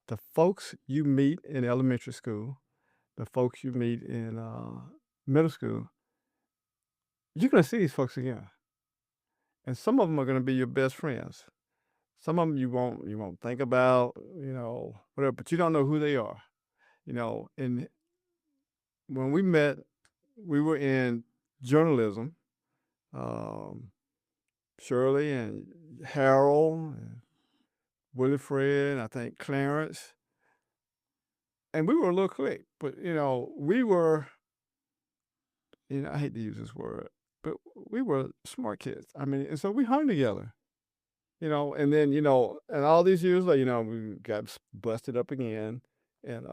the folks you meet in elementary school, the folks you meet in middle school, you're gonna see these folks again, and some of them are gonna be your best friends. Some of them you won't think about, whatever, but you don't know who they are, And when we met, we were in journalism. Um, Shirley and Harold and Wilfred, I think Clarence, and we were a little clique, but we were, I hate to use this word, but we were smart kids. I mean, and so we hung together, and then and all these years later, we got busted up again, in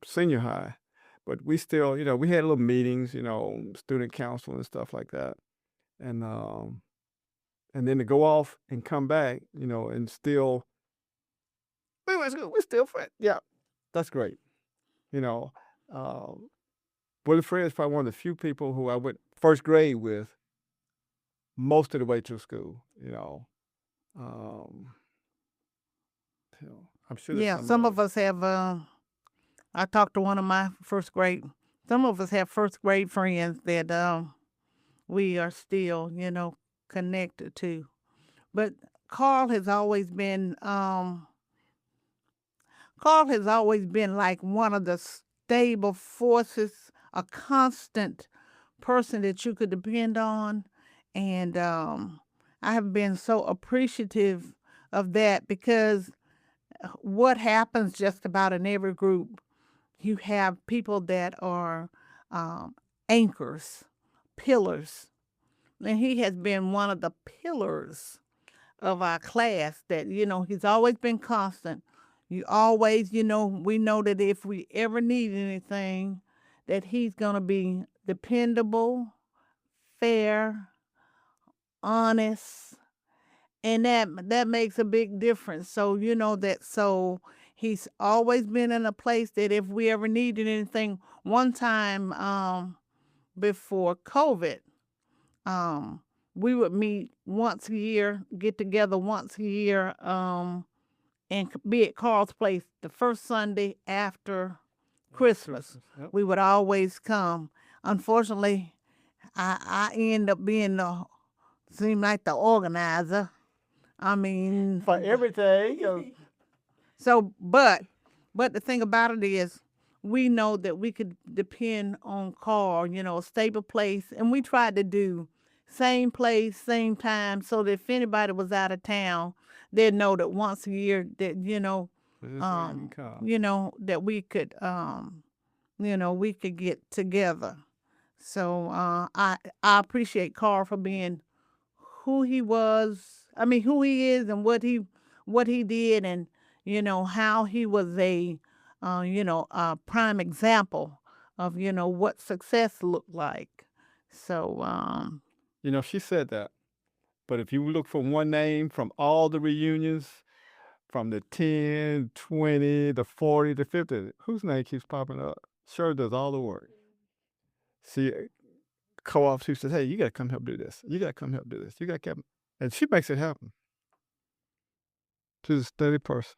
senior high, but we still, we had little meetings, student council and stuff like that, and then to go off and come back, and still we went to school, we're still friends. Yeah, that's great. You know, Willie Fred is probably one of the few people who I went first grade with most of the way through school. Um, I'm sure there's Yeah, some some others. of us have. I talked to one of my first grade. Some of us have first grade friends that we are still, connected to. But Carl has always been. Carl has always been like one of the stable forces, a constant person that you could depend on. And I have been so appreciative of that because what happens just about in every group, you have people that are um, anchors, pillars. And he has been one of the pillars of our class that, he's always been constant. You always, we know that if we ever need anything, that he's going to be dependable, fair, honest, and that makes a big difference. So he's always been in a place that if we ever needed anything, one time before COVID, um we would meet once a year, get together once a year, and be at Carl's place the first Sunday after Christmas. Christmas. Yep. We would always come. Unfortunately, I end up being seem like the organizer. I mean, For everything. so but the thing about it is we know that we could depend on Carl, a stable place, and we tried to do same place, same time, so that if anybody was out of town, they'd know that once a year that This is where you can come. that we could get together. So I appreciate Carl for being who he was. I mean, who he is and what he did, and how he was a prime example of what success looked like. So She said that. But if you look for one name from all the reunions, from the 10, 20, the 40, the 50, whose name keeps popping up? Sure does all the work. See, co-op, she says, hey, you got to come help do this. You got to come help do this. You got to come. And she makes it happen. She's a steady person.